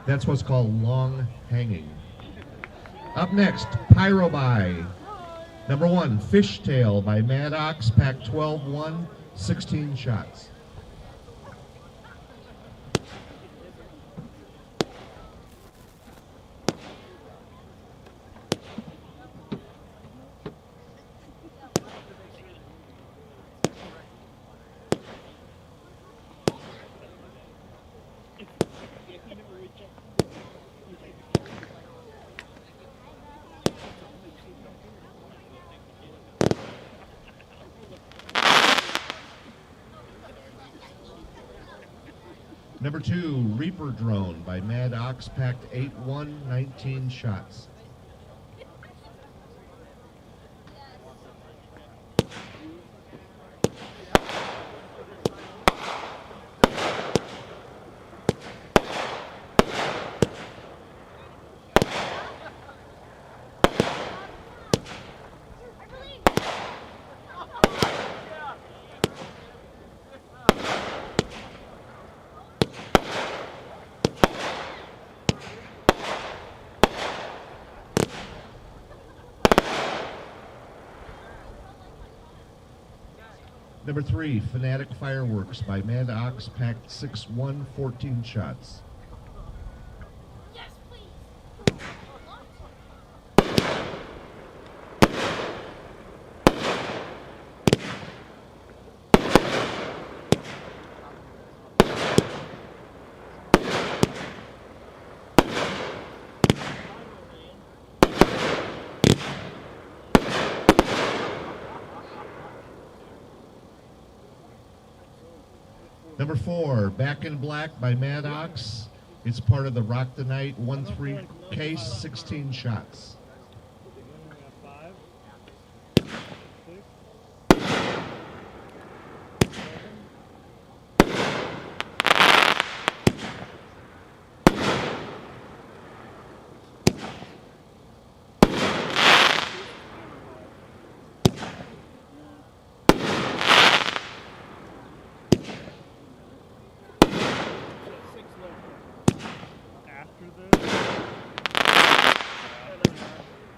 That's what's called long hanging. Up next, PyroBuy. Number 1, Fishtail by Maddox, pack 12-1, 16 shots. Number 2, Reaper Drone by Mad Ox, packed 8-1, 19 shots. Number 3, Fanatic Fireworks by Mad Ox, packed 6-1, 14 shots. Yes, please. Number 4, Back in Black by Mad Ox. It's part of the Rock the Night 1-3 case, 16 shots.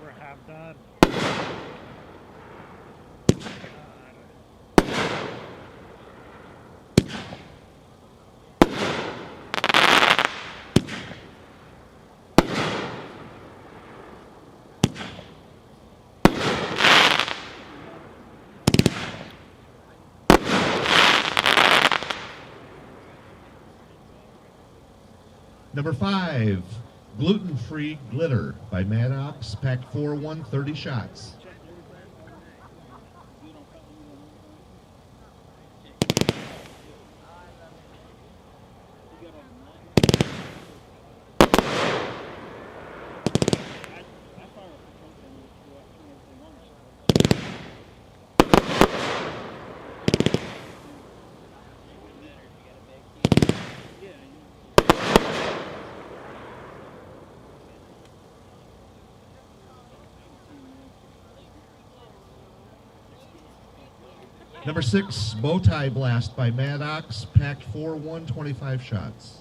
We're half done. Number 5, Gluten-Free Glitter by Mad Ox, packed 4-1, 30 shots. Number 6, Bowtie Blast by Mad Ox, packed 4-1, 25 shots.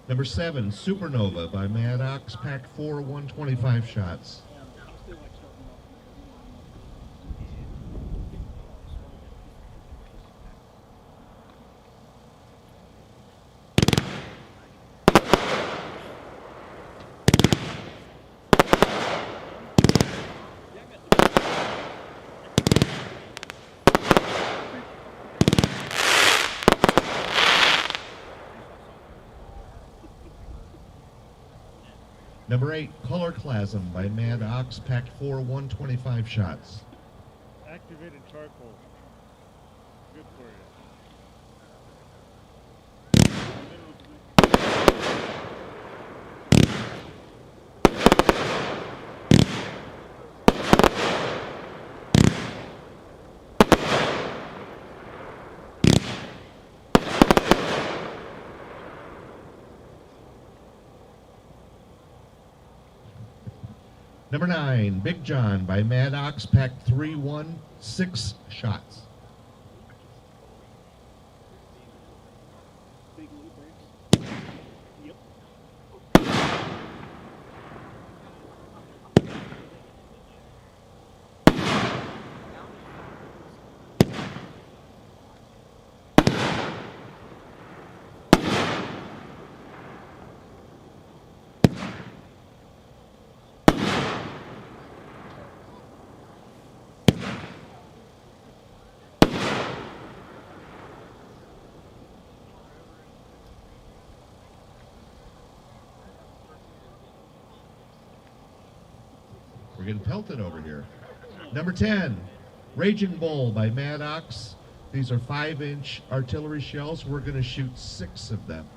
Number 7, Supernova by Mad Ox, packed 4-1, 25 shots. Number 8, Colorclasm by Mad Ox, packed 4-1, 25 shots. Activated charcoal. Good for you. Number 9, Big John by Maddox, pack 3-1, 6 shots. Big loop breaks. Yep. We're getting pelted over here. Number 10, Raging Bull by Maddox. These are 5-inch artillery shells. We're going to shoot 6 of them.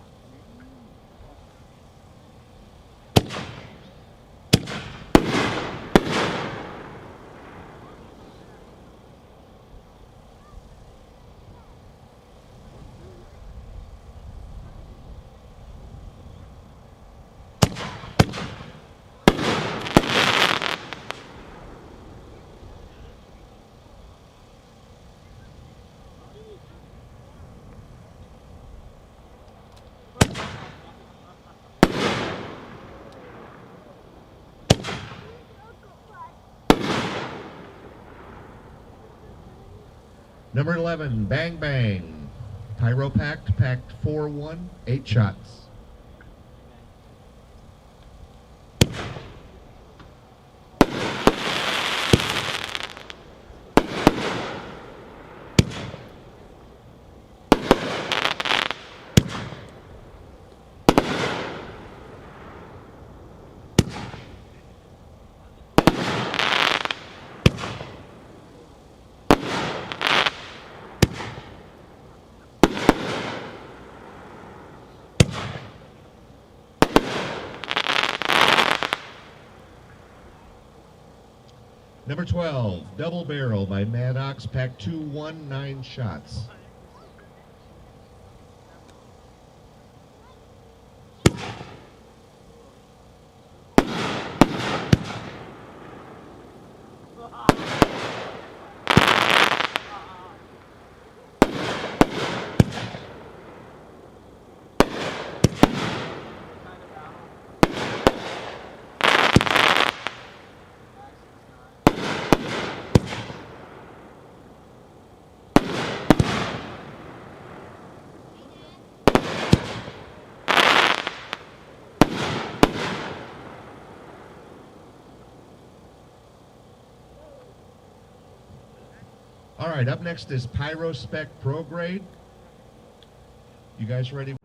Number 11, Bang Bang. Pyro packed, packed 4-1, 8 shots. Number 12, Double Barrel by Maddox, pack 2-1, 9 shots. All right, up next is Pyro Spec Pro Grade. You guys ready?